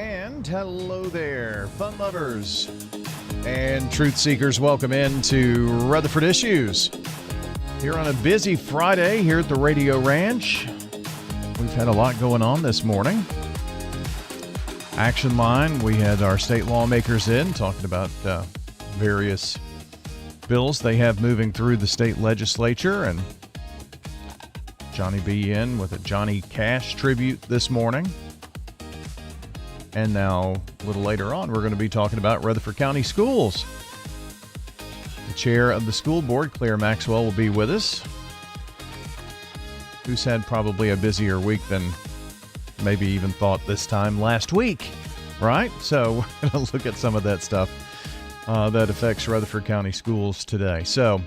And hello there, fun lovers and truth seekers. Welcome into Rutherford Issues. Here on a busy Friday here at the Radio Ranch. We've had a lot going on this morning. Action Line, we had our state lawmakers in talking about various bills they have moving through the state legislature, and Johnny B in with a Johnny Cash tribute this morning. And now, a little later on, we're going to be talking about Rutherford County schools. The chair of the school board, Claire Maxwell, will be with us, who's had probably a busier week than maybe even thought this time last week, right? So we're going to look at some of that stuff that affects Rutherford County schools today. So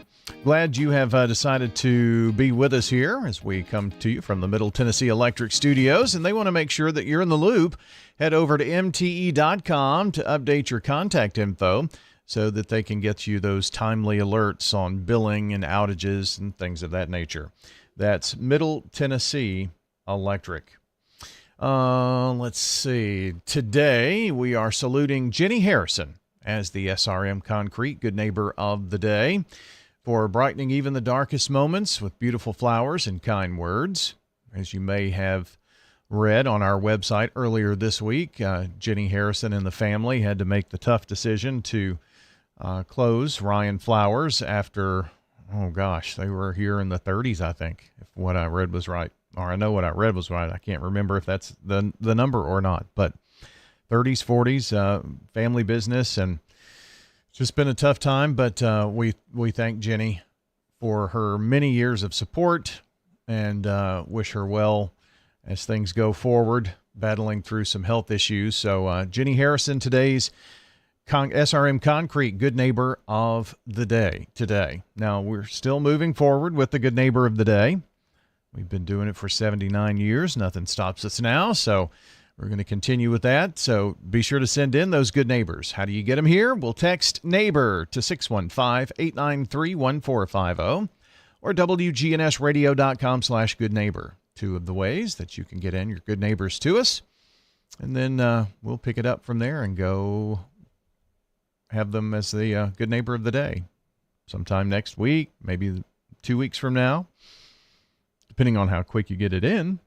glad you have decided to be with us here as we come to you from the Middle Tennessee Electric Studios, and they want to make sure that you're in the loop. Head over to mte.com to update your contact info so that they can get you those timely alerts on billing and outages and things of that nature. That's Middle Tennessee Electric. Let's see. Today we are saluting Jenny Harrison as the SRM Concrete Good Neighbor of the Day for brightening even the darkest moments with beautiful flowers and kind words. As you may have read on our website earlier this week, Jenny Harrison and the family had to make the tough decision to close Ryan Flowers after, they were here in the 30s, I think, if what I read was right. Or I know what I read was right. I can't remember if that's the number or not. But 30s, 40s, family business, and it's just been a tough time. But we thank Jenny for her many years of support and wish her well as things go forward, battling through some health issues. So Jenny Harrison, today's SRM Concrete Good Neighbor of the Day today. Now, we're still moving forward with the Good Neighbor of the Day. We've been doing it for 79 years. Nothing stops us now, so we're going to continue with that. So be sure to send in those good neighbors. How do you get them here? We'll text NEIGHBOR to 615-893-1450 or wgnsradio.com/goodneighbor. Two of the ways that you can get in your good neighbors to us. And then we'll pick it up from there and go have them as the good neighbor of the day sometime next week, maybe 2 weeks from now, depending on how quick you get it in.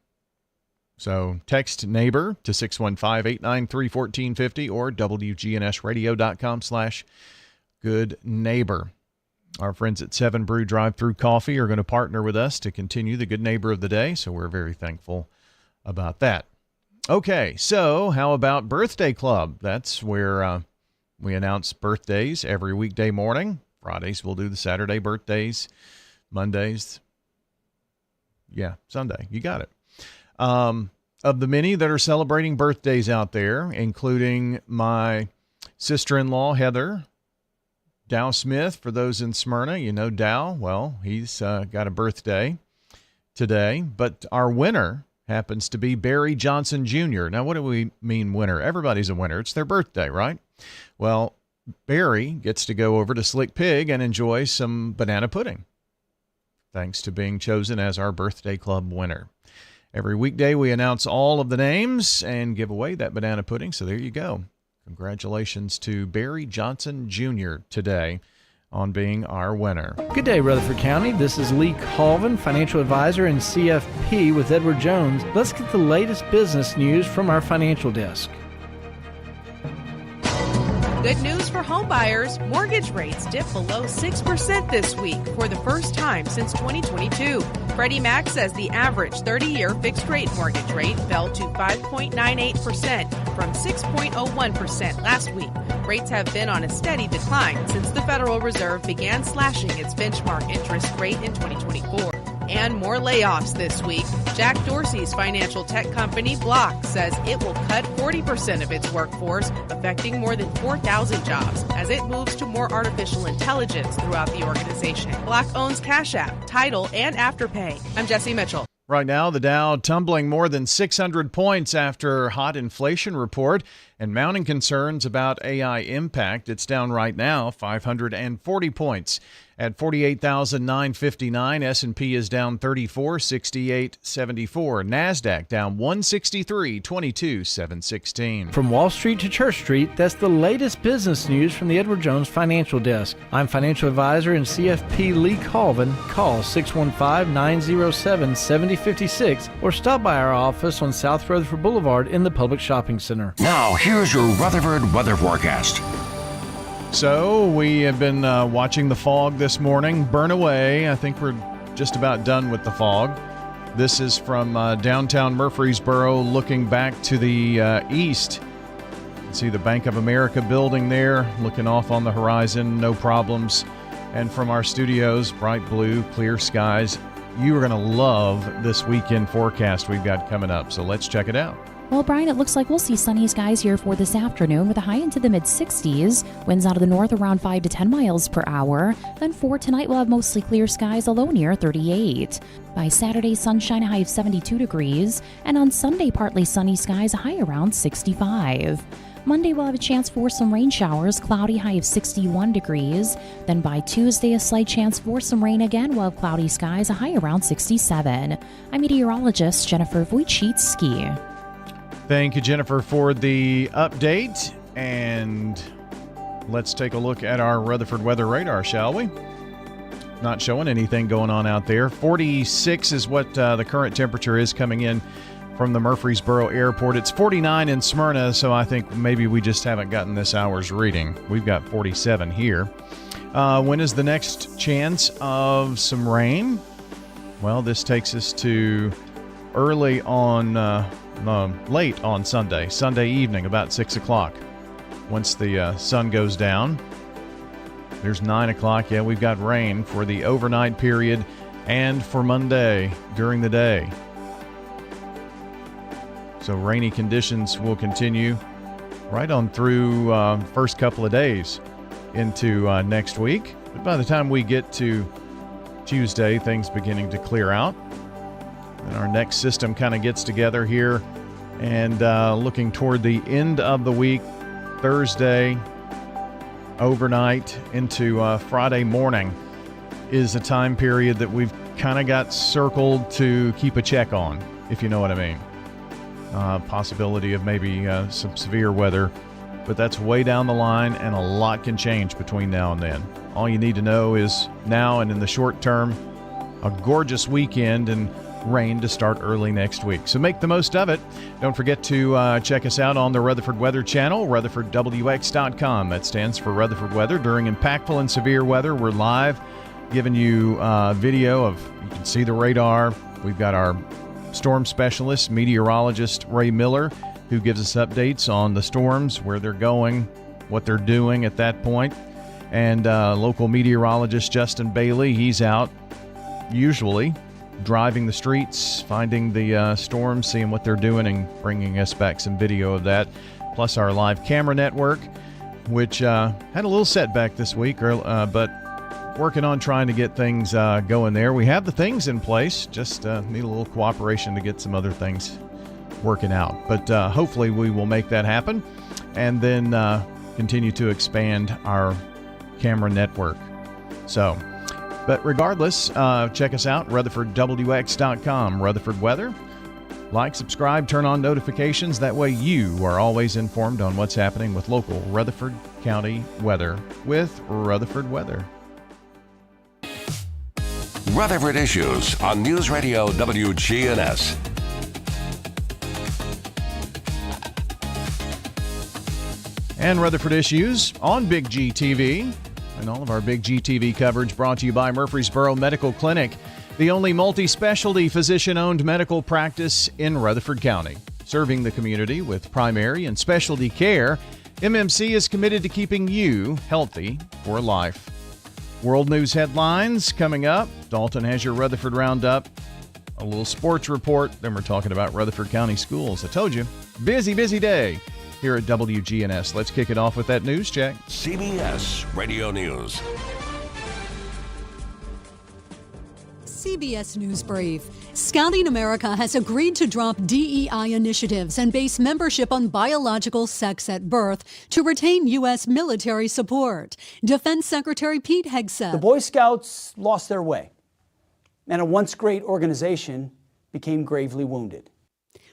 So text NEIGHBOR to 615-893-1450 or wgnsradio.com/goodneighbor. Our friends at 7 Brew Drive-Thru Coffee are going to partner with us to continue the Good Neighbor of the Day, so we're very thankful about that. Okay, so how about Birthday Club? That's where we announce birthdays every weekday morning. Fridays we'll do the Saturday birthdays. Mondays, Sunday. You got it. Of the many that are celebrating birthdays out there, including my sister-in-law, Heather, Dow Smith, for those in Smyrna, you know Dow. Well, he's got a birthday today, but our winner happens to be Barry Johnson Jr. Now, what do we mean winner? Everybody's a winner. It's their birthday, right? Well, Barry gets to go over to Slick Pig and enjoy some banana pudding, thanks to being chosen as our birthday club winner. Every weekday, we announce all of the names and give away that banana pudding, so there you go. Congratulations to Barry Johnson Jr. today on being our winner. Good day, Rutherford County. This is Lee Colvin, financial advisor and CFP with Edward Jones. Let's get the latest business news from our financial desk. Good news for home buyers. Mortgage rates dipped below 6% this week for the first time since 2022. Freddie Mac says the average 30-year fixed-rate mortgage rate fell to 5.98% from 6.01% last week. Rates have been on a steady decline since the Federal Reserve began slashing its benchmark interest rate in 2024. And more layoffs this week. Jack Dorsey's financial tech company Block says it will cut 40% of its workforce, affecting more than 4,000 jobs as it moves to more artificial intelligence throughout the organization. Block owns Cash App, Tidal, and Afterpay. I'm Jesse Mitchell. Right now, the Dow tumbling more than 600 points after hot inflation report and mounting concerns about AI impact. It's down right now 540 points at 48,959. S&P is down 34, 68.74. NASDAQ down 163, 22,716. From Wall Street to Church Street, that's the latest business news from the Edward Jones Financial Desk. I'm financial advisor and CFP Lee Colvin. Call 615-907-7056 or stop by our office on South Rutherford Boulevard in the Public Shopping Center. Now, here's your Rutherford weather forecast. So we have been watching the fog this morning burn away. I think we're just about done with the fog. This is from downtown Murfreesboro looking back to the east. You can see the Bank of America building there looking off on the horizon, no problems. And from our studios, bright blue, clear skies. You are going to love this weekend forecast we've got coming up. So let's check it out. Well, Brian, it looks like we'll see sunny skies here for this afternoon with a high into the mid-60s. Winds out of the north around 5 to 10 miles per hour. Then for tonight, we'll have mostly clear skies, a low near 38. By Saturday, sunshine, a high of 72 degrees. And on Sunday, partly sunny skies, a high around 65. Monday, we'll have a chance for some rain showers, cloudy, high of 61 degrees. Then by Tuesday, a slight chance for some rain again. We'll have cloudy skies, a high around 67. I'm meteorologist Jennifer Wojcicki. Thank you, Jennifer, for the update. And let's take a look at our Rutherford weather radar, shall we? Not showing anything going on out there. 46 is what the current temperature is coming in from the Murfreesboro Airport. It's 49 in Smyrna, so I think maybe we just haven't gotten this hour's reading. We've got 47 here. When is the next chance of some rain? Well, this takes us to early on, late on Sunday evening, about 6 o'clock. Once the sun goes down, there's 9 o'clock. Yeah, we've got rain for the overnight period and for Monday during the day. So rainy conditions will continue right on through first couple of days into next week. But by the time we get to Tuesday, things beginning to clear out. And our next system kind of gets together here and looking toward the end of the week, Thursday, overnight into Friday morning is a time period that we've kind of got circled to keep a check on, if you know what I mean. Possibility of maybe some severe weather, but that's way down the line and a lot can change between now and then. All you need to know is now and in the short term, a gorgeous weekend and rain to start early next week. So make the most of it. Don't forget to check us out on the Rutherford Weather Channel, RutherfordWX.com. That stands for Rutherford Weather. During impactful and severe weather, we're live giving you video of, you can see the radar. We've got our storm specialist, meteorologist Ray Miller, who gives us updates on the storms, where they're going, what they're doing at that point. And local meteorologist Justin Bailey, he's out usually driving the streets, finding the storms, seeing what they're doing, and bringing us back some video of that. Plus our live camera network, which had a little setback this week, but working on trying to get things going there. We have the things in place, just need a little cooperation to get some other things working out. But hopefully we will make that happen and then continue to expand our camera network. So, but regardless, check us out, RutherfordWX.com, Rutherford Weather. Like, subscribe, turn on notifications. That way you are always informed on what's happening with local Rutherford County weather with Rutherford Weather. Rutherford Issues on News Radio WGNS. And Rutherford Issues on Big G TV. And all of our Big G TV coverage brought to you by Murfreesboro Medical Clinic, the only multi-specialty physician-owned medical practice in Rutherford County. Serving the community with primary and specialty care, MMC is committed to keeping you healthy for life. World news headlines coming up. Dalton has your Rutherford Roundup, a little sports report, then we're talking about Rutherford County schools. I told you, busy day here at WGNS. Let's kick it off with that news check. CBS Radio News. CBS News Brief. Scouting America has agreed to drop DEI initiatives and base membership on biological sex at birth to retain U.S. military support. Defense Secretary Pete Hegseth. The Boy Scouts lost their way, and a once great organization became gravely wounded.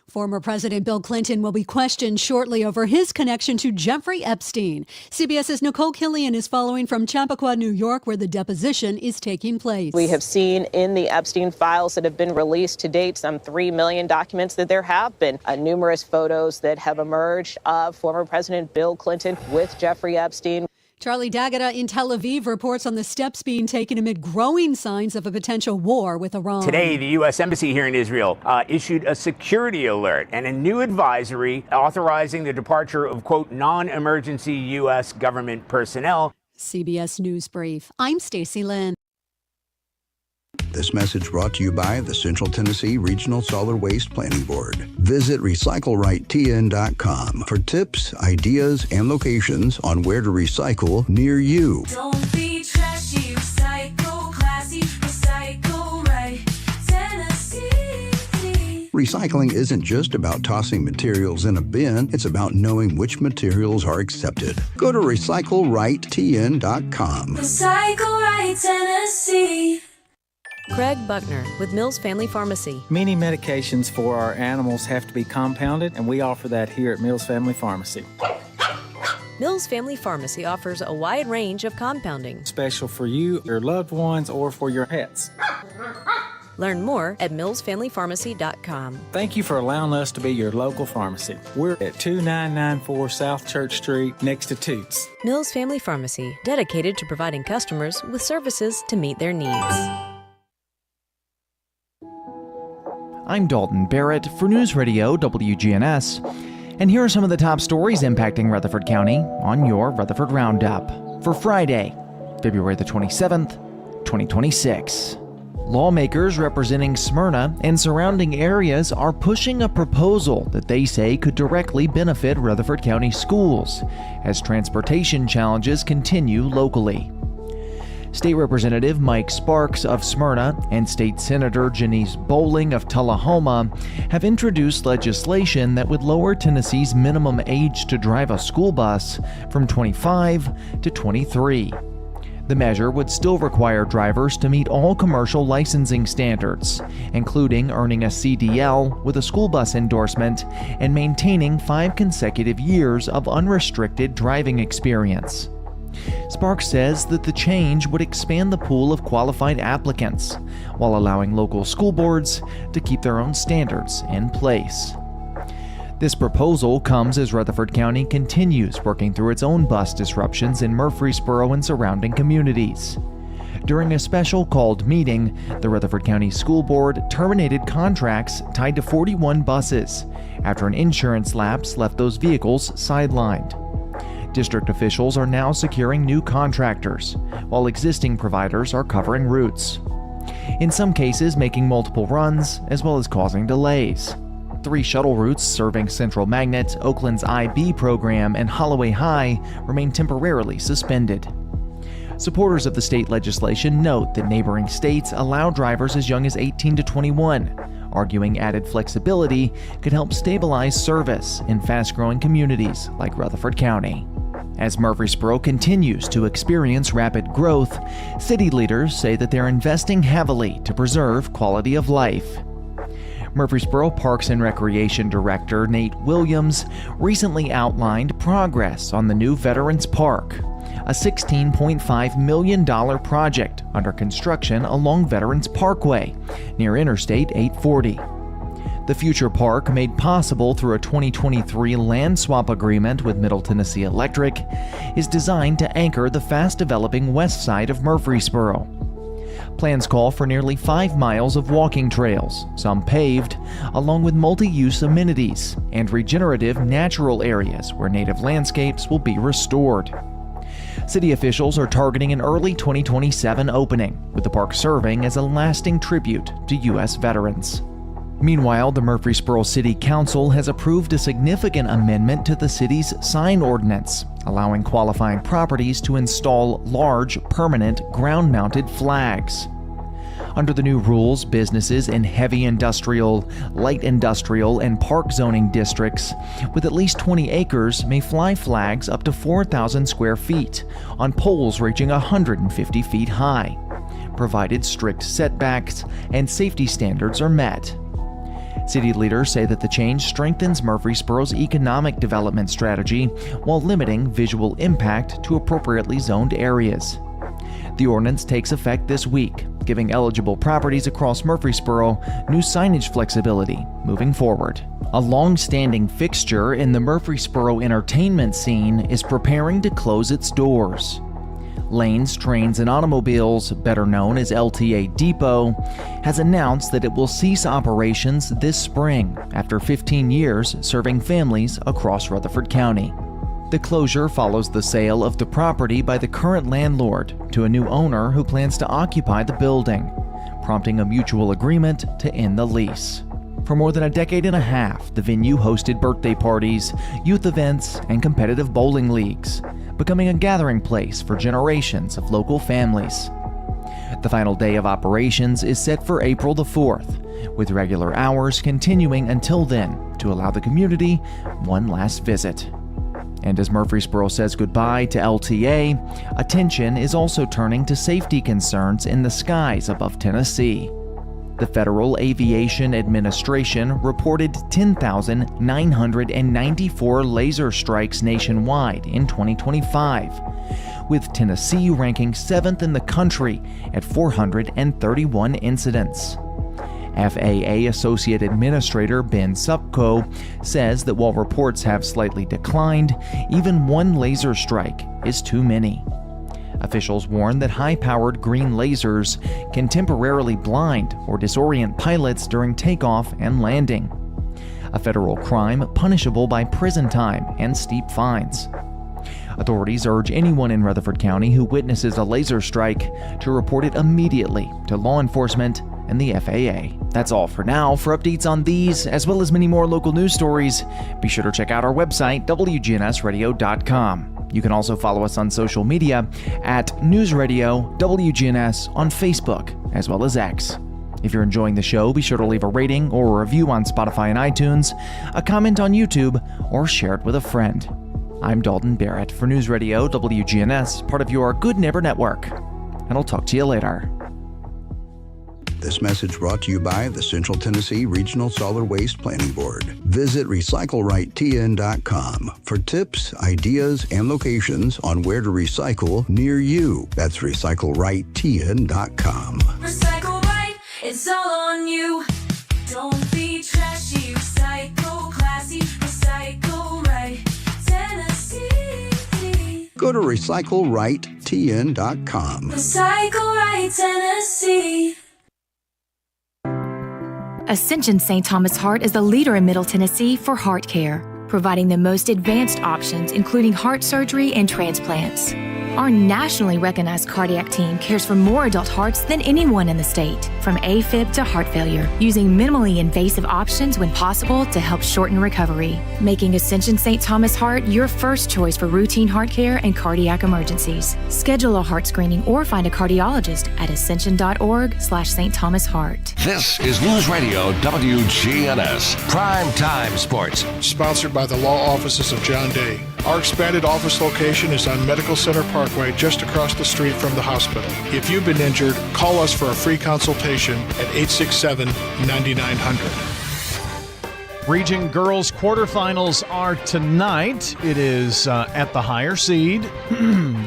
Former President Bill Clinton will be questioned shortly over his connection to Jeffrey Epstein. CBS's Nicole Killian is following from Chappaqua, New York, where the deposition is taking place. We have seen in the Epstein files that have been released to date, some 3 million documents, that there have been numerous photos that have emerged of former President Bill Clinton with Jeffrey Epstein. Charlie D'Agata in Tel Aviv reports on the steps being taken amid growing signs of a potential war with Iran. Today, the U.S. Embassy here in Israel issued a security alert and a new advisory authorizing the departure of, quote, non-emergency U.S. government personnel. CBS News Brief. I'm Stacey Lynn. This message brought to you by the Central Tennessee Regional Solid Waste Planning Board. Visit recyclerightTN.com for tips, ideas, and locations on where to recycle near you. Don't be trashy, recycle classy, recycle right, Tennessee. Recycling isn't just about tossing materials in a bin, it's about knowing which materials are accepted. Go to recyclerightTN.com. Recycle right, Tennessee. Craig Buckner with Mills Family Pharmacy. Many medications for our animals have to be compounded, and we offer that here at Mills Family Pharmacy. Mills Family Pharmacy offers a wide range of compounding. Special for you, your loved ones, or for your pets. Learn more at millsfamilypharmacy.com. Thank you for allowing us to be your local pharmacy. We're at 2994 South Church Street, next to Toots. Mills Family Pharmacy, dedicated to providing customers with services to meet their needs. I'm Dalton Barrett for News Radio WGNS, and here are some of the top stories impacting Rutherford County on your Rutherford Roundup for Friday, February the 27th, 2026. Lawmakers representing Smyrna and surrounding areas are pushing a proposal that they say could directly benefit Rutherford County schools as transportation challenges continue locally. State Representative Mike Sparks of Smyrna and State Senator Janice Bowling of Tullahoma have introduced legislation that would lower Tennessee's minimum age to drive a school bus from 25 to 23. The measure would still require drivers to meet all commercial licensing standards, including earning a CDL with a school bus endorsement and maintaining 5 consecutive years of unrestricted driving experience. Sparks says that the change would expand the pool of qualified applicants, while allowing local school boards to keep their own standards in place. This proposal comes as Rutherford County continues working through its own bus disruptions in Murfreesboro and surrounding communities. During a special called meeting, the Rutherford County School Board terminated contracts tied to 41 buses after an insurance lapse left those vehicles sidelined. District officials are now securing new contractors, while existing providers are covering routes. In some cases, making multiple runs, as well as causing delays. 3 shuttle routes serving Central Magnet, Oakland's IB program, and Holloway High remain temporarily suspended. Supporters of the state legislation note that neighboring states allow drivers as young as 18 to 21, arguing added flexibility could help stabilize service in fast-growing communities like Rutherford County. As Murfreesboro continues to experience rapid growth, city leaders say that they're investing heavily to preserve quality of life. Murfreesboro Parks and Recreation Director Nate Williams recently outlined progress on the new Veterans Park, a $16.5 million project under construction along Veterans Parkway near Interstate 840. The future park, made possible through a 2023 land swap agreement with Middle Tennessee Electric, is designed to anchor the fast-developing west side of Murfreesboro. Plans call for nearly 5 miles of walking trails, some paved, along with multi-use amenities and regenerative natural areas where native landscapes will be restored. City officials are targeting an early 2027 opening, with the park serving as a lasting tribute to U.S. veterans. Meanwhile, the Murfreesboro City Council has approved a significant amendment to the city's sign ordinance, allowing qualifying properties to install large, permanent, ground-mounted flags. Under the new rules, businesses in heavy industrial, light industrial, and park zoning districts with at least 20 acres may fly flags up to 4,000 square feet on poles reaching 150 feet high, provided strict setbacks and safety standards are met. City leaders say that the change strengthens Murfreesboro's economic development strategy while limiting visual impact to appropriately zoned areas. The ordinance takes effect this week, giving eligible properties across Murfreesboro new signage flexibility moving forward. A long-standing fixture in the Murfreesboro entertainment scene is preparing to close its doors. Lanes, Trains, and Automobiles, better known as LTA Depot, has announced that it will cease operations this spring after 15 years serving families across Rutherford County. The closure follows the sale of the property by the current landlord to a new owner who plans to occupy the building, prompting a mutual agreement to end the lease. For more than a decade and a half, the venue hosted birthday parties, youth events, and competitive bowling leagues, becoming a gathering place for generations of local families. The final day of operations is set for April the 4th, with regular hours continuing until then to allow the community one last visit. And as Murfreesboro says goodbye to LTA, attention is also turning to safety concerns in the skies above Tennessee. The Federal Aviation Administration reported 10,994 laser strikes nationwide in 2025, with Tennessee ranking 7th in the country at 431 incidents. FAA Associate Administrator Ben Supko says that while reports have slightly declined, even one laser strike is too many. Officials warn that high-powered green lasers can temporarily blind or disorient pilots during takeoff and landing, a federal crime punishable by prison time and steep fines. Authorities urge anyone in Rutherford County who witnesses a laser strike to report it immediately to law enforcement and the FAA. That's all for now. For updates on these, as well as many more local news stories, be sure to check out our website, wgnsradio.com. You can also follow us on social media at News Radio WGNS on Facebook, as well as X. If you're enjoying the show, be sure to leave a rating or a review on Spotify and iTunes, a comment on YouTube, or share it with a friend. I'm Dalton Barrett for News Radio WGNS, part of your Good Neighbor Network. And I'll talk to you later. This message brought to you by the Central Tennessee Regional Solid Waste Planning Board. Visit recyclerightTN.com for tips, ideas, and locations on where to recycle near you. That's recyclerightTN.com. Recycle right, it's all on you. Don't be trashy, recycle classy, recycle right, Tennessee. Go to recyclerightTN.com. Recycle right, Tennessee. Ascension St. Thomas Heart is the leader in Middle Tennessee for heart care, providing the most advanced options, including heart surgery and transplants. Our nationally recognized cardiac team cares for more adult hearts than anyone in the state, from AFib to heart failure, using minimally invasive options when possible to help shorten recovery, making Ascension St. Thomas Heart your first choice for routine heart care and cardiac emergencies. Schedule a heart screening or find a cardiologist at ascension.org/St. Thomas Heart. This is News Radio WGNS, Prime Time Sports. Sponsored by the law offices of John Day. Our expanded office location is on Medical Center Parkway, just across the street from the hospital. If you've been injured, call us for a free consultation at 867-9900. Region girls quarterfinals are tonight. It is at the higher seed,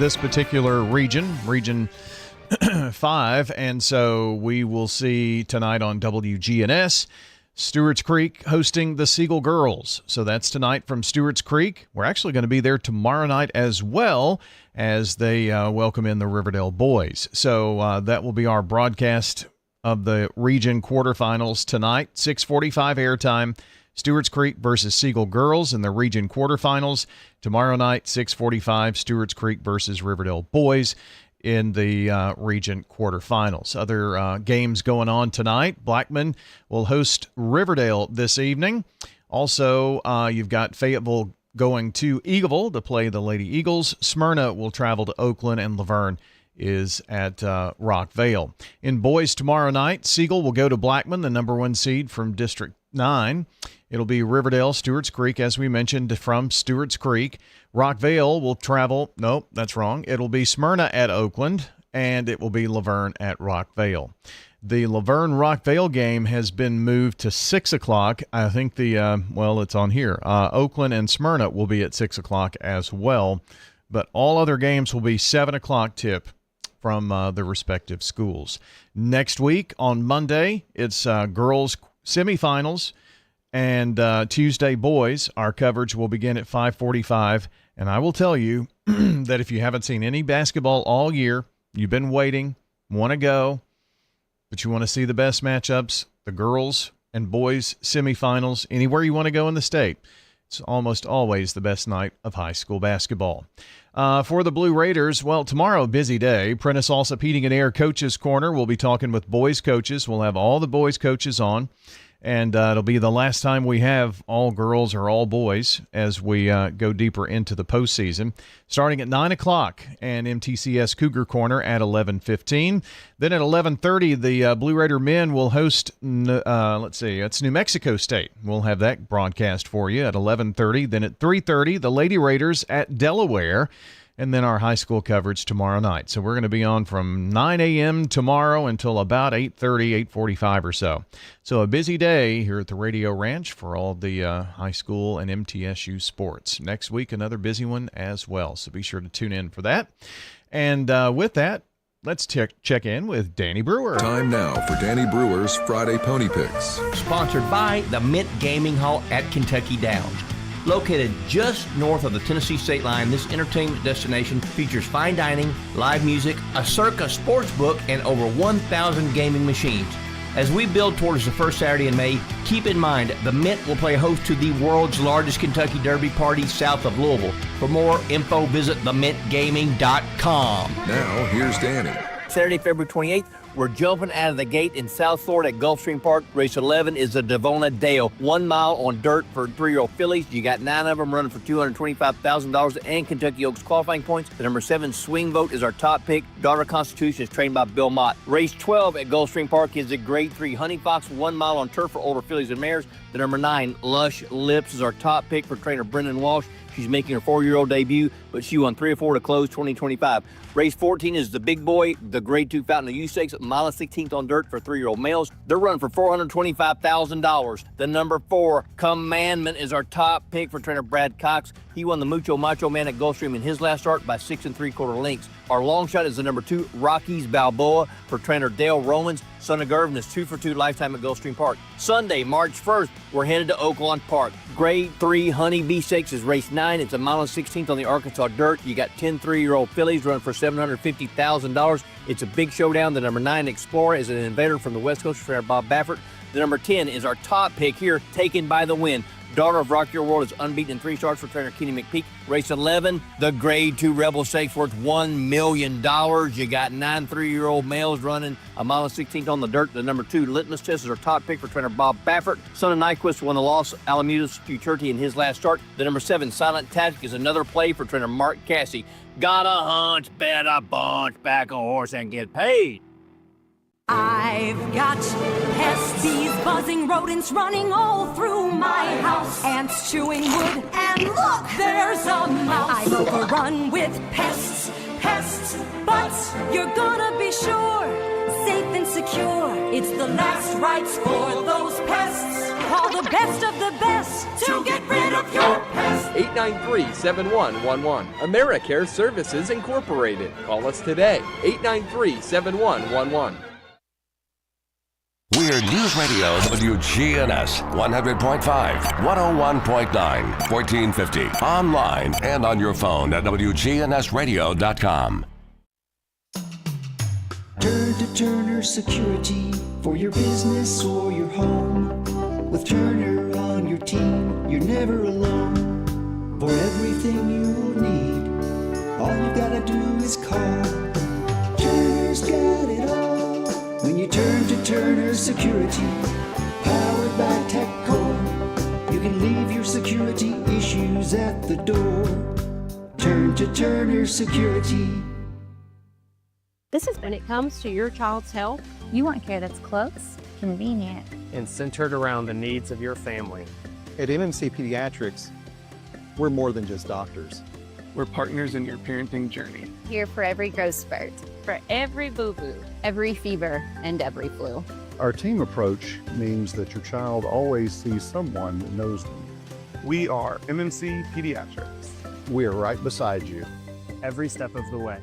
this particular region 5, and so we will see tonight on WGNS. Stewart's Creek hosting the Siegel girls. So that's tonight from Stewart's Creek. We're actually going to be there tomorrow night as well as they welcome in the Riverdale boys. So that will be our broadcast of the region quarterfinals tonight. 6:45 airtime. Stewart's Creek versus Siegel girls in the region quarterfinals. Tomorrow night, 6:45, Stewart's Creek versus Riverdale boys in the region quarterfinals. Other games going on tonight. Blackman will host Riverdale this evening. Also, you've got Fayetteville going to Eagleville to play the Lady Eagles. Smyrna will travel to Oakland, and Laverne is at Rockvale. In boys tomorrow night, Siegel will go to Blackman, the number 1 seed from District 9. It'll be Riverdale, Stewart's Creek, as we mentioned, from Stewart's Creek. Rockvale will travel. Nope, that's wrong. It'll be Smyrna at Oakland, and it will be Laverne at Rockvale. The Laverne-Rockvale game has been moved to 6 o'clock. I think it's on here. Oakland and Smyrna will be at 6 o'clock as well, but all other games will be 7 o'clock tip from the respective schools. Next week on Monday, it's girls semifinals, and Tuesday boys. Our coverage will begin at 5:45, and I will tell you that if you haven't seen any basketball all year, you've been waiting, want to go, but you want to see the best matchups, the girls and boys semifinals, anywhere you want to go in the state, it's almost always the best night of high school basketball. For the Blue Raiders, well, tomorrow, busy day. Prentice Allsup Heating and Air Coaches Corner. We'll be talking with boys coaches. We'll have all the boys coaches on, and it'll be the last time we have all girls or all boys as we go deeper into the postseason. Starting at 9 o'clock, and MTCS Cougar Corner at 11:15. Then at 11:30, the Blue Raider men will host, it's New Mexico State. We'll have that broadcast for you at 11:30. Then at 3:30, the Lady Raiders at Delaware. And then our high school coverage tomorrow night. So we're going to be on from 9 a.m. tomorrow until about 8:30, 8:45 or so. So a busy day here at the Radio Ranch for all the high school and MTSU sports. Next week, another busy one as well. So be sure to tune in for that. And with that, let's check in with Danny Brewer. Time now for Danny Brewer's Friday Pony Picks. Sponsored by the Mint Gaming Hall at Kentucky Downs. Located just north of the Tennessee state line, this entertainment destination features fine dining, live music, a Circa sports book, and over 1,000 gaming machines. As we build towards the first Saturday in May, keep in mind the Mint will play host to the world's largest Kentucky Derby party south of Louisville. For more info, visit themintgaming.com. Now, here's Danny. Saturday, February 28th, we're jumping out of the gate in South Florida at Gulfstream Park. Race 11 is the Devona Dale. 1 mile on dirt for 3-year-old fillies. You got 9 of them running for $225,000 and Kentucky Oaks qualifying points. The number 7 Swing Vote is our top pick. Daughter Constitution is trained by Bill Mott. Race 12 at Gulfstream Park is the Grade 3 Honey Fox. 1 mile on turf for older fillies and mares. The number 9 Lush Lips is our top pick for trainer Brendan Walsh. She's making her 4-year-old debut, but she won 3 or 4 to close 2025. Race 14 is the Big Boy, the Grade 2 Fountain of Youth Stakes, mile 16th on dirt for 3-year-old males. They're running for $425,000. The number 4 Commandment is our top pick for trainer Brad Cox. He won the Mucho Macho Man at Gulfstream in his last start by 6 3/4 lengths. Our long shot is the number 2 Rockies Balboa for trainer Dale Romans. Son of Gervin is 2 for 2 lifetime at Gulfstream Park. Sunday, March 1st, we're headed to Oaklawn Park. Grade 3 Honey Bee Stakes is race 9. It's a mile and 16th on the Arkansas dirt. You got 10 3-year-old fillies running for $750,000. It's a big showdown. The number 9 Explorer is an invader from the West Coast for trainer Bob Baffert. The number 10 is our top pick here, Taken by the Wind. Daughter of Rock Your World is unbeaten in 3 starts for trainer Kenny McPeak. Race 11, the Grade 2 Rebel Stakes worth $1 million. You got 9 3-year-old males running a mile and 16th on the dirt. The number 2 Litmus Test is our top pick for trainer Bob Baffert. Son of Nyquist won the Los Alamitos Futurity in his last start. The number 7 Silent Tactic is another play for trainer Mark Cassie. Got a hunch, bet a bunch, back a horse and get paid. I've got pests, bees, buzzing rodents running all through my house. Ants chewing wood, and look, there's a mouse. I'm overrun with pests, but you're gonna be sure, safe and secure. It's the last rites for those pests. Call the best of the best to get rid of your pests. 893-7111. AmeriCare Services Incorporated. Call us today. 893-7111. We're News Radio WGNS 100.5, 101.9, 1450. Online and on your phone at wgnsradio.com. Turn to Turner Security for your business or your home. With Turner on your team, you're never alone. For everything you need, all you gotta do is call. Turner's got it all. When you turn to Turner Security, powered by TechCore, you can leave your security issues at the door. Turn to Turner Security. When it comes to your child's health, you want care that's close, convenient, and centered around the needs of your family. At MMC Pediatrics, we're more than just doctors. We're partners in your parenting journey. Here for every growth spurt, for every boo-boo, every fever, and every flu. Our team approach means that your child always sees someone that knows them. We are MMC Pediatrics. We are right beside you. Every step of the way.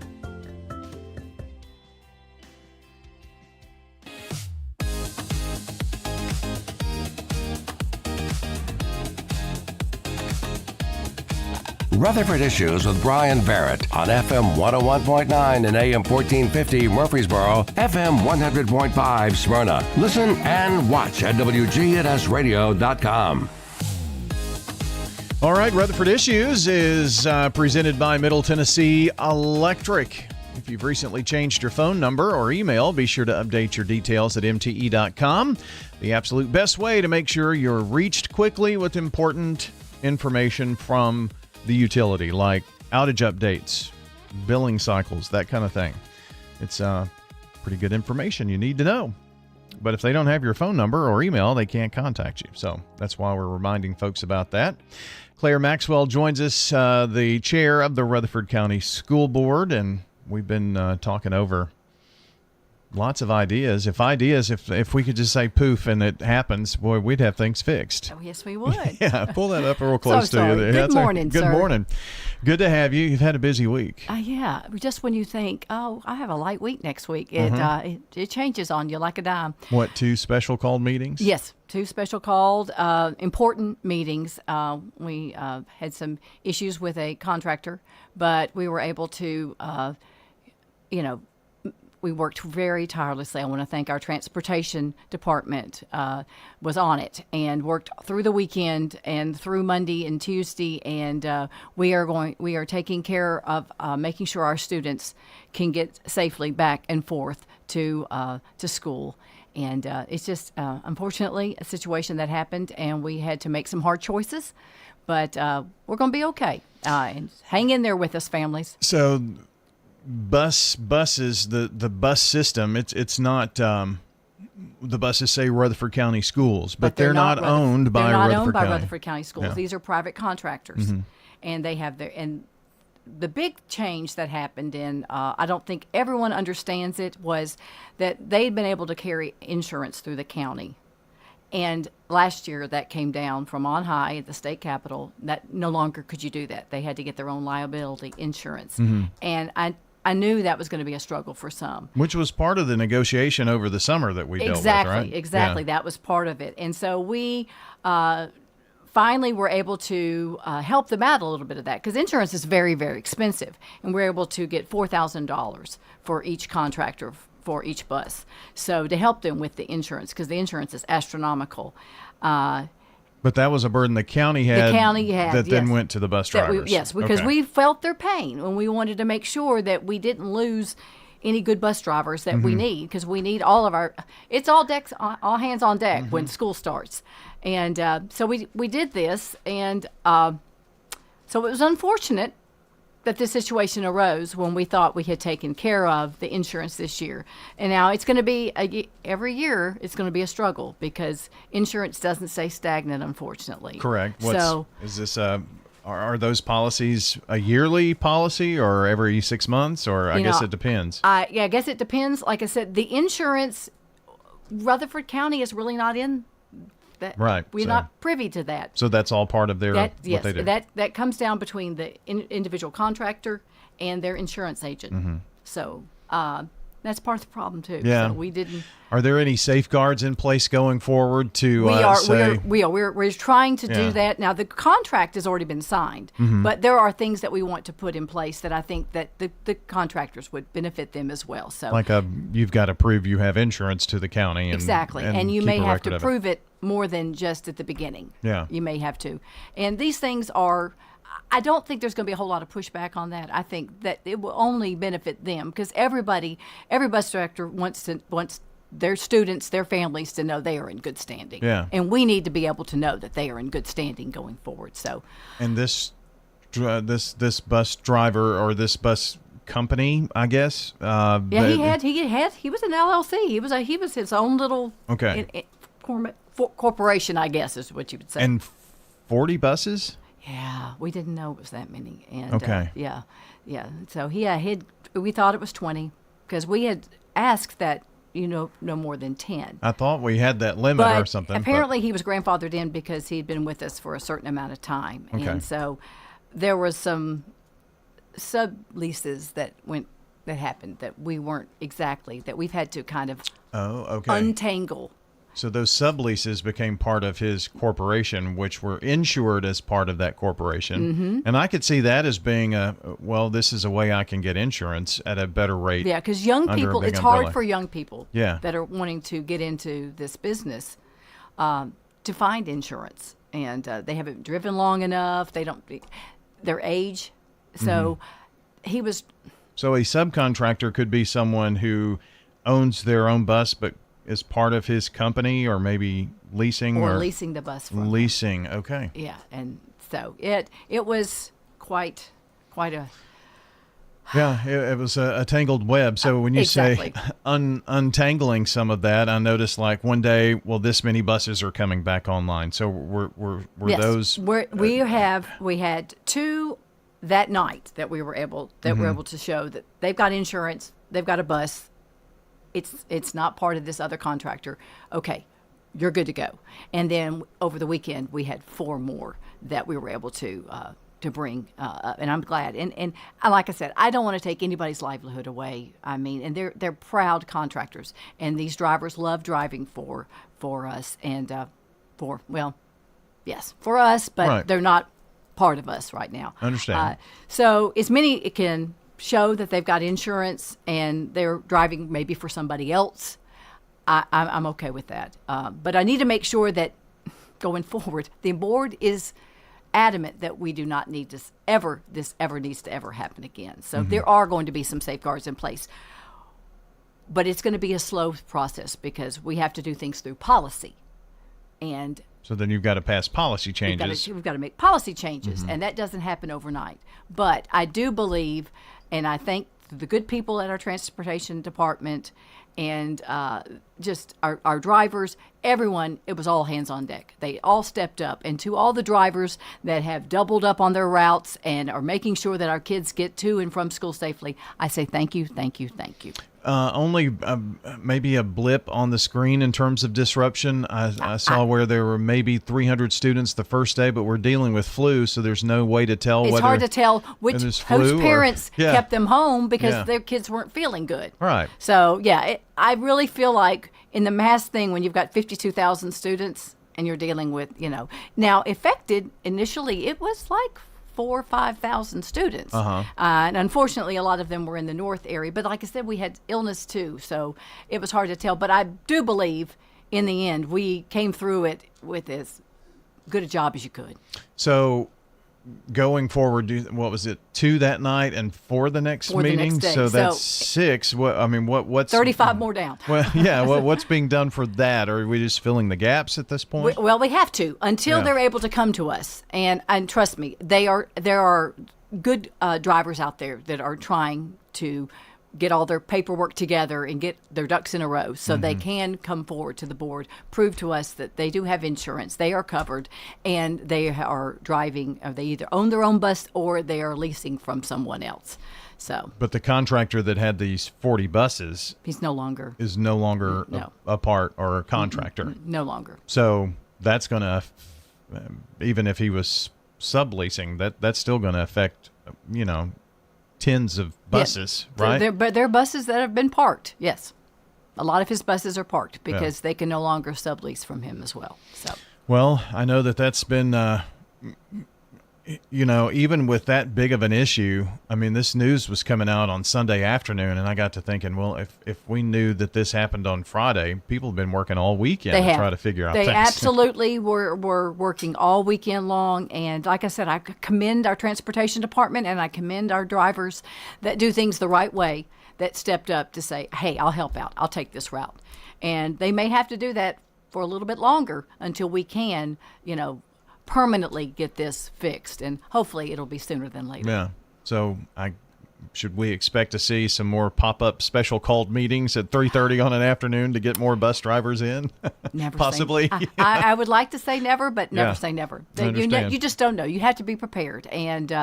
Rutherford Issues with Brian Barrett on FM 101.9 and AM 1450 Murfreesboro, FM 100.5 Smyrna. Listen and watch at wgnsradio.com. All right, Rutherford Issues is presented by Middle Tennessee Electric. If you've recently changed your phone number or email, be sure to update your details at mte.com. The absolute best way to make sure you're reached quickly with important information from the utility, like outage updates, billing cycles, that kind of thing. It's pretty good information you need to know. But if they don't have your phone number or email, they can't contact you. So that's why we're reminding folks about that. Claire Maxwell joins us, the chair of the Rutherford County School Board, and we've been talking over lots of ideas. If we could just say poof and it happens, boy, we'd have things fixed. Oh, yes, we would. Yeah, pull that up real close to you. Good morning, sir. Good morning. Good to have you. You've had a busy week. Yeah, just when you think, oh, I have a light week next week, it changes on you like a dime. What, 2 special called meetings? Yes, 2 special called, important meetings. We had some issues with a contractor, but we were able to, we worked very tirelessly. I want to thank our transportation department was on it and worked through the weekend and through Monday and Tuesday. And we are taking care of making sure our students can get safely back and forth to school. And it's just, unfortunately, a situation that happened, and we had to make some hard choices. But we're going to be okay. And hang in there with us, families. So buses, the bus system, it's not the buses say Rutherford County Schools, but they're not owned by Rutherford County Schools. Yeah. These are private contractors, and they have and the big change that happened in I don't think everyone understands it, was that they'd been able to carry insurance through the county. And last year that came down from on high at the state capitol, that no longer could you do that. They had to get their own liability insurance. And I knew that was going to be a struggle for some. Which was part of the negotiation over the summer that we dealt with, right? Exactly. Yeah. That was part of it. And so we finally were able to help them out a little bit of that, because insurance is very, very expensive. And we're able to get $4,000 for each contractor for each bus. So to help them with the insurance, because the insurance is astronomical. But that was a burden the county had that then went to the bus drivers. Because we felt their pain, and we wanted to make sure that we didn't lose any good bus drivers that we need, because we need all of our, it's all hands on deck when school starts. And so we did this, and so it was unfortunate that this situation arose when we thought we had taken care of the insurance this year. And now it's going to be, every year, it's going to be a struggle, because insurance doesn't stay stagnant, unfortunately. Correct. Is this are those policies a yearly policy or every 6 months, or I guess it depends? I guess it depends. Like I said, the insurance, Rutherford County is really not in that. Right. We're not privy to that. So that's all part of what they do. That comes down between the individual contractor and their insurance agent. So that's part of the problem too. Yeah. So we didn't. Are there any safeguards in place going forward to We're trying to do that. Now, the contract has already been signed, but there are things that we want to put in place that I think that the contractors would benefit them as well. So, like you've got to prove you have insurance to the county. Exactly. And you may have to prove it more than just at the beginning. Yeah. You may have to. And these things are, I don't think there's going to be a whole lot of pushback on that. I think that it will only benefit them, because every bus director wants their students, their families to know they are in good standing. Yeah. And we need to be able to know that they are in good standing going forward. So. And this bus driver or this bus company, I guess. He was an LLC. He was his own little corporation, I guess, is what you would say. And 40 buses? Yeah, we didn't know it was that many. And okay. Yeah. So we thought it was 20 because we had asked that no more than 10. I thought we had that limit or something. Apparently he was grandfathered in because he'd been with us for a certain amount of time. Okay. And so there was some subleases that happened that we weren't exactly, that we've had to kind of untangle. So those subleases became part of his corporation, which were insured as part of that corporation. Mm-hmm. And I could see that as being this is a way I can get insurance at a better rate. Yeah, because young people, it's hard for young people that are wanting to get into this business to find insurance. And they haven't driven long enough. Their age. So he was. So a subcontractor could be someone who owns their own bus, but is part of his company, or maybe leasing or leasing the bus from leasing. Okay. Yeah, and so it was quite a. Yeah, it was a tangled web. So when you say untangling some of that, I noticed like one day, this many buses are coming back online. So were those? We had 2 that night that we were able to show that they've got insurance, they've got a bus. It's not part of this other contractor. Okay, you're good to go. And then over the weekend we had 4 more that we were able to bring, and I'm glad. And like I said, I don't want to take anybody's livelihood away. I mean, and they're proud contractors, and these drivers love driving for us and for us, but they're not part of us right now. Understand. So as many it can show that they've got insurance and they're driving maybe for somebody else, I'm okay with that. But I need to make sure that going forward, the board is adamant that we do not need this ever needs to ever happen again. So there are going to be some safeguards in place. But it's going to be a slow process because we have to do things through policy. And so then you've got to pass policy changes. We've got to make policy changes, and that doesn't happen overnight. But I do believe, and I thank the good people at our transportation department and just our drivers, everyone, it was all hands on deck. They all stepped up. And to all the drivers that have doubled up on their routes and are making sure that our kids get to and from school safely, I say thank you, thank you, thank you. Only maybe a blip on the screen in terms of disruption. I saw where there were maybe 300 students the first day, but we're dealing with flu, so there's no way to tell it's hard to tell whose parents kept them home because their kids weren't feeling good. Right. So, I really feel like in the mass thing, when you've got 52,000 students and you're dealing with, now affected initially, it was like 4,000 or 5,000 students. And unfortunately, a lot of them were in the north area. But like I said, we had illness too, so it was hard to tell. But I do believe in the end, we came through it with as good a job as you could. So going forward, what was it, 2 that night and 4 the next meeting? The next day. So that's 6. What's 35 more down. Well, yeah. What's being done for that? Or are we just filling the gaps at this point? We have to until they're able to come to us. And trust me, there are good drivers out there that are trying to get all their paperwork together and get their ducks in a row so they can come forward to the board, prove to us that they do have insurance, they are covered, and they are driving, or they either own their own bus or they are leasing from someone else. So, but the contractor that had these 40 buses is no longer a part or a contractor. No longer. So that's going to, even if he was subleasing, that's still going to affect, tens of buses, right? But they're buses that have been parked, yes. A lot of his buses are parked because they can no longer sublease from him as well. So, well, I know that's been, even with that big of an issue, I mean, this news was coming out on Sunday afternoon, and I got to thinking, well, if we knew that this happened on Friday, people have been working all weekend to try to figure out things. They absolutely were working all weekend long, and like I said, I commend our transportation department, and I commend our drivers that do things the right way, that stepped up to say, hey, I'll help out. I'll take this route. And they may have to do that for a little bit longer until we can, permanently get this fixed, and hopefully it'll be sooner than later. Yeah. So I should we expect to see some more pop-up special called meetings at 3:30 on an afternoon to get more bus drivers in? Never Possibly. I would like to say never, but never Yeah. say never. I understand. You just don't know. You have to be prepared, and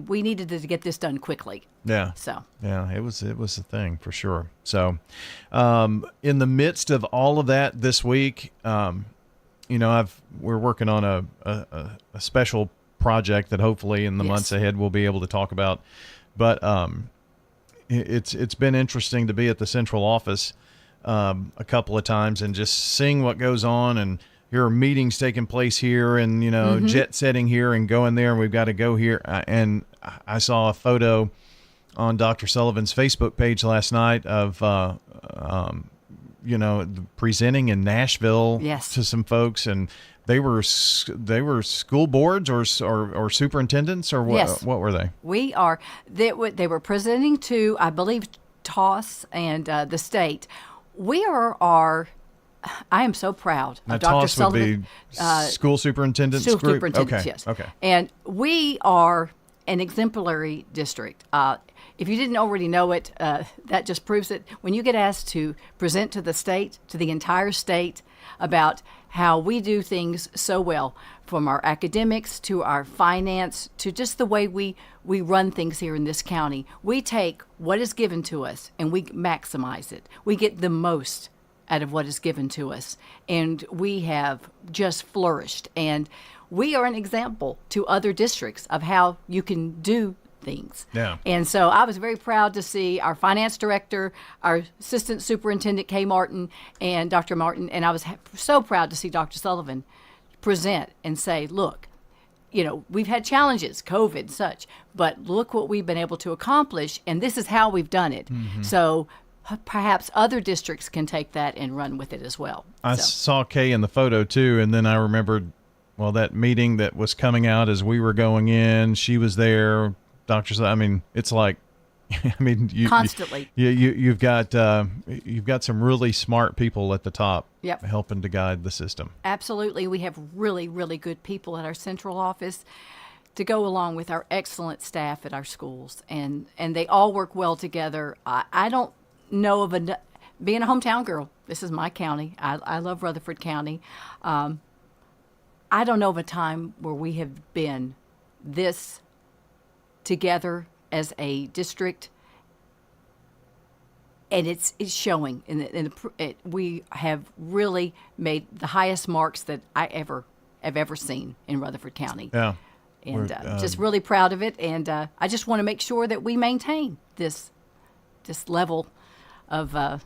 we needed to get this done quickly. Yeah. So. Yeah, it was a thing for sure. So, in the midst of all of that this week, we're working on a special project that hopefully in the months ahead we'll be able to talk about. But it's been interesting to be at the central office a couple of times and just seeing what goes on, and here are meetings taking place here, and jet setting here and going there, and we've got to go here. And I saw a photo on Dr. Sullivan's Facebook page last night of presenting in Nashville to some folks, and they were school boards or superintendents, or what? Yes. What were they? They were presenting to, I believe, TOS and the state. I am so proud Now, of Dr. TOS Sullivan. would be school superintendents School group? superintendents, Okay. yes. Okay. And we are an exemplary district. If you didn't already know it, that just proves it. When you get asked to present to the state, to the entire state, about how we do things so well, from our academics to our finance to just the way we run things here in this county, we take what is given to us and we maximize it. We get the most out of what is given to us, and we have just flourished. And we are an example to other districts of how you can do things. Yeah. And so I was very proud to see our finance director, our assistant superintendent, Kay Martin, and Dr. Martin, and I was so proud to see Dr. Sullivan present and say, look, we've had challenges, COVID and such, but look what we've been able to accomplish, and this is how we've done it. Mm-hmm. So perhaps other districts can take that and run with it as well. I saw Kay in the photo too, and then I remembered, that meeting that was coming out as we were going in, she was there. It's like, constantly. You've got some really smart people at the top, Yep. helping to guide the system. Absolutely. We have really, really good people at our central office to go along with our excellent staff at our schools, and they all work well together. I don't know of being a hometown girl. This is my county. I love Rutherford County. I don't know of a time where we have been this together as a district, and it's showing. We have really made the highest marks that I have ever seen in Rutherford County. Yeah, and just really proud of it. And I just want to make sure that we maintain this level of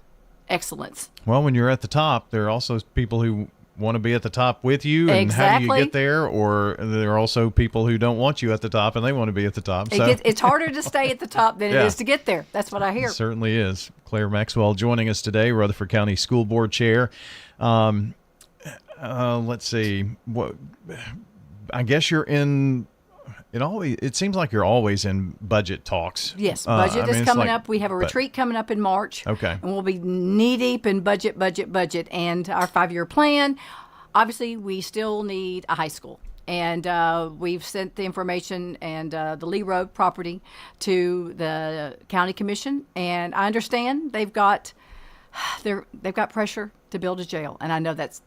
excellence. Well, when you're at the top, there are also people who want to be at the top with you, and Exactly. how do you get there? Or there are also people who don't want you at the top and they want to be at the top. So It's harder to stay at the top than it is to get there. That's what I hear. It certainly is. Claire Maxwell joining us today, Rutherford County School Board Chair. Let's see. I guess you're in. It seems like you're always in budget talks. Yes, budget is coming up. We have a but- retreat coming up in March. Okay. And we'll be knee deep in budget, and our 5-year plan. Obviously, we still need a high school. And we've sent the information and the Lee Road property to the county commission. And I understand they've got pressure to build a jail. And I know that.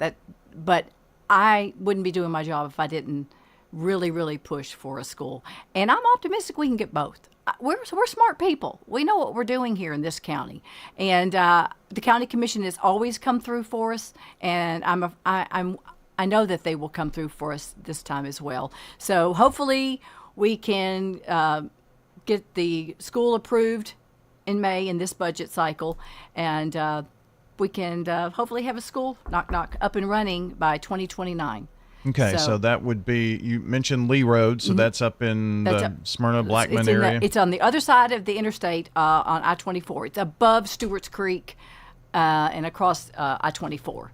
But I wouldn't be doing my job if I didn't really, really push for a school. And I'm optimistic we can get both. We're smart people. We know what we're doing here in this county. And the county commission has always come through for us. And I know that they will come through for us this time as well. So hopefully we can get the school approved in May in this budget cycle. And we can hopefully have a school knock up and running by 2029. Okay, so that would be, you mentioned Lee Road, so that's up in the Smyrna-Blackman area? It's on the other side of the interstate on I-24. It's above Stewart's Creek and across I-24.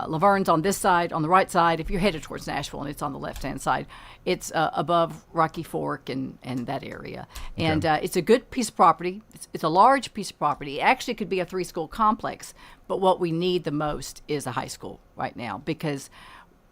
Laverne's on this side, on the right side. If you're headed towards Nashville, and it's on the left-hand side, it's above Rocky Fork and that area. And it's a good piece of property. It's a large piece of property. It actually could be a 3-school complex, but what we need the most is a high school right now because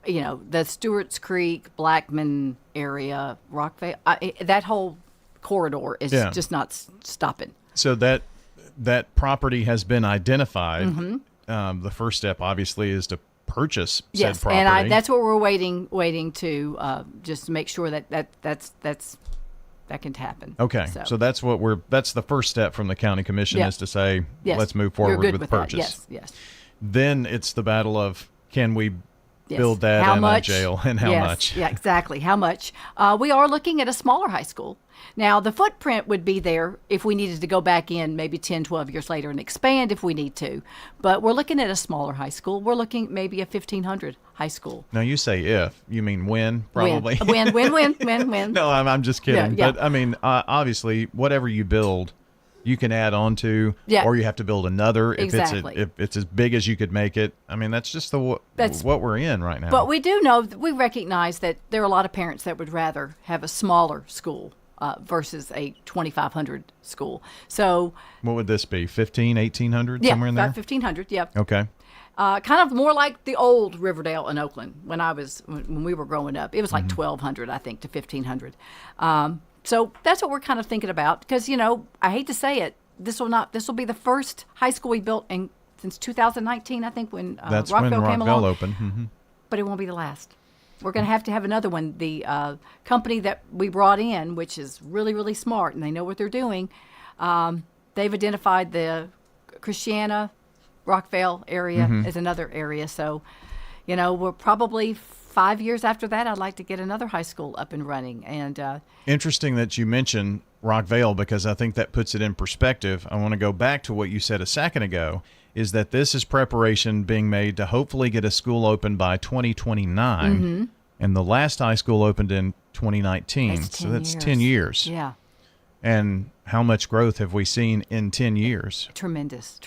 the Stewart's Creek, Blackman area, Rockvale, that whole corridor is just not stopping. So that property has been identified. Mm-hmm. The first step, obviously, is to purchase said property. And that's what we're waiting to just make sure that can happen. Okay, so that's the first step from the county commission is to say, let's move forward with purchase. Yes. Then it's the battle of, can we build that in a jail, and how much? Yeah, exactly. How much? We are looking at a smaller high school. Now, the footprint would be there if we needed to go back in maybe 10, 12 years later and expand if we need to. But we're looking at a smaller high school. We're looking maybe a 1,500 high school. Now, you say if. You mean when, probably? When. No, I'm just kidding. Yeah. But, I mean, obviously, whatever you build, you can add on to, or you have to build another if it's as big as you could make it. I mean, that's just what we're in right now. But we do know, we recognize that there are a lot of parents that would rather have a smaller school versus a 2,500 school. So what would this be, 1,500, 1,800, somewhere in there? About 1,500, yeah. Okay. Kind of more like the old Riverdale and Oakland when we were growing up. It was like 1,200, I think, to 1,500. So that's what we're kind of thinking about because, I hate to say it, this will be the first high school we built since 2019, I think, when that's Rockville when came along. Rockville opened. Mm-hmm. But it won't be the last. We're going to have another one. The company that we brought in, which is really, really smart, and they know what they're doing, they've identified the Christiana, Rockville area as another area. So, we're probably 5 years after that, I'd like to get another high school up and running. And interesting that you mentioned Rockville because I think that puts it in perspective. I want to go back to what you said a second ago, is that this is preparation being made to hopefully get a school open by 2029. And the last high school opened in 2019. So that's 10 years. Yeah. And how much growth have we seen in 10 years? Tremendous.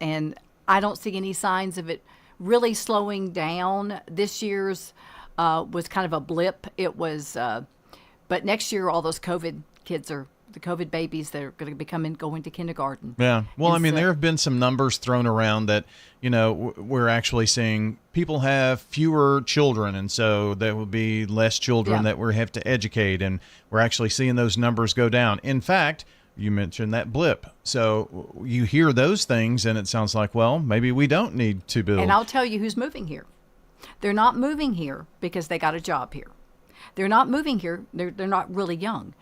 And I don't see any signs of it really slowing down. This year's was kind of a blip. It was, but next year all those COVID kids the COVID babies that are going to be going to kindergarten. Yeah. Well, there have been some numbers thrown around that, we're actually seeing people have fewer children. And so there will be less children that we have to educate. And we're actually seeing those numbers go down. In fact, you mentioned that blip. So you hear those things and it sounds like, well, maybe we don't need to build. And I'll tell you who's moving here. They're not moving here because they got a job here. They're not moving here. They're not really young.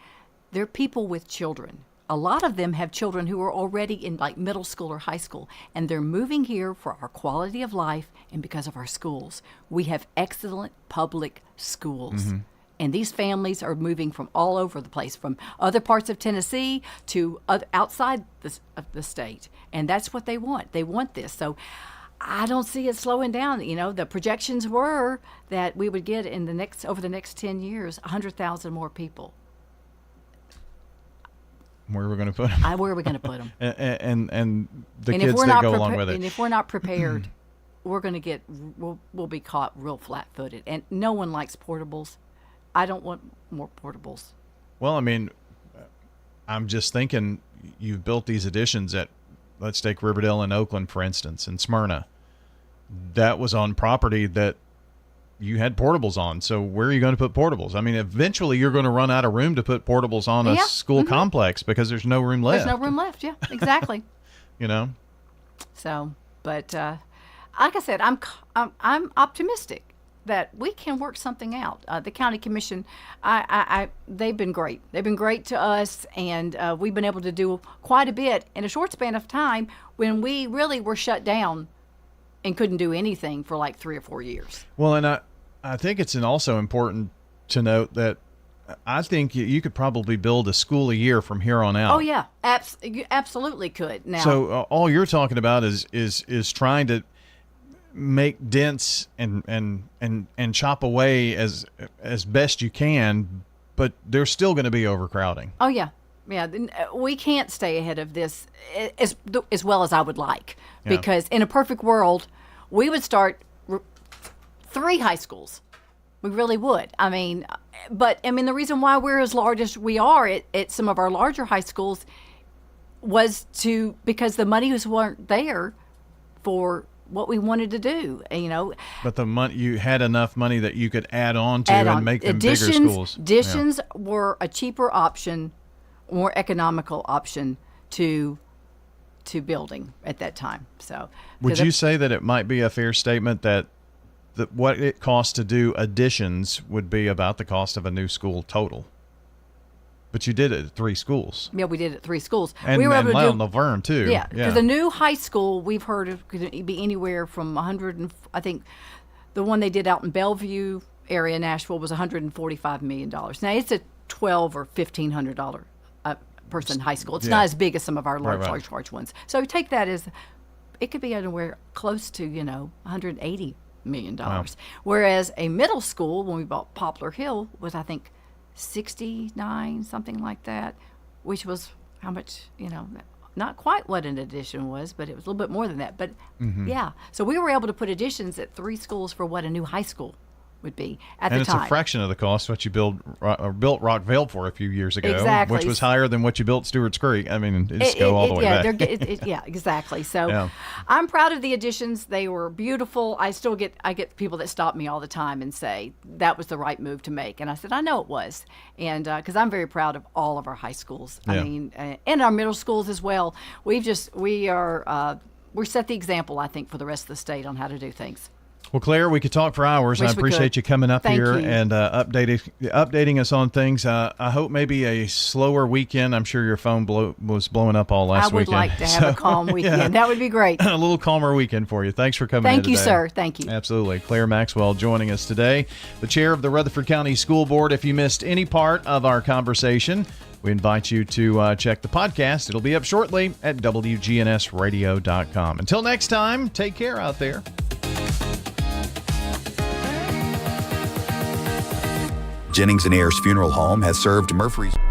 They're people with children. A lot of them have children who are already in like middle school or high school, and they're moving here for our quality of life and because of our schools. We have excellent public schools. And these families are moving from all over the place, from other parts of Tennessee to outside of the state. And that's what they want. They want this. So I don't see it slowing down. The projections were that we would get over the next 10 years, 100,000 more people. Where are we going to put them? Where are we going to put them? and the kids that go along with it. And if we're not prepared, we'll be caught real flat-footed. And no one likes portables. I don't want more portables. Well, I'm just thinking you've built these additions at, let's take Riverdale and Oakland, for instance, and Smyrna. That was on property that you had portables on. So where are you going to put portables? Eventually you're going to run out of room to put portables on a school complex because there's no room left. There's no room left. Yeah, exactly. So, but like I said, I'm optimistic that we can work something out. The county commission, they've been great. They've been great to us, and we've been able to do quite a bit in a short span of time when we really were shut down and couldn't do anything for like 3 or 4 years. Well, and I think it's also important to note that I think you could probably build a school a year from here on out. Oh yeah, you absolutely could. Now, so all you're talking about is trying to make dents and chop away as best you can, but there's still going to be overcrowding. Oh yeah. We can't stay ahead of this as well as I would like, because in a perfect world, we would start 3 high schools. We really would. But the reason why we're as large as we are at some of our larger high schools was because the money weren't there for what we wanted to do, But the money, you had enough money that you could add on and make them bigger schools. Additions were a cheaper option more economical option to building at that time. So, would you say that it might be a fair statement that what it costs to do additions would be about the cost of a new school total? But you did it at 3 schools. Yeah, we did it at 3 schools. And, we were able to do Laverne, too. Yeah, because the new high school, we've heard it could be anywhere from 100, and I think the one they did out in Bellevue area, Nashville, was $145 million. Now, it's a $1,200 or $1,500 person high school. It's not as big as some of our large ones. So take that as, it could be anywhere close to, $180 million. Wow. Whereas a middle school, when we bought Poplar Hill, was, I think, 69, something like that, which was how much, not quite what an addition was, but it was a little bit more than that. But yeah, so we were able to put additions at 3 schools for what a new high school would be at the time. And it's a fraction of the cost what you built Rockvale for a few years ago, exactly. Which was higher than what you built Stewart's Creek. I mean, just go all the way back. Yeah, exactly. So I'm proud of the additions. They were beautiful. I get people that stop me all the time and say that was the right move to make. And I said, I know it was. And because I'm very proud of all of our high schools. I mean, and our middle schools as well. We set the example, I think, for the rest of the state on how to do things. Well, Claire, we could talk for hours. I appreciate you coming up here and updating us on things. I hope maybe a slower weekend. I'm sure your phone was blowing up all last weekend. I would like to have a calm weekend. Yeah. That would be great. A little calmer weekend for you. Thanks for coming in today. Thank you, sir. Thank you. Absolutely. Claire Maxwell joining us today, the chair of the Rutherford County School Board. If you missed any part of our conversation, we invite you to check the podcast. It'll be up shortly at wgnsradio.com. Until next time, take care out there. Jennings & Ayers Funeral Home has served Murfreesboro.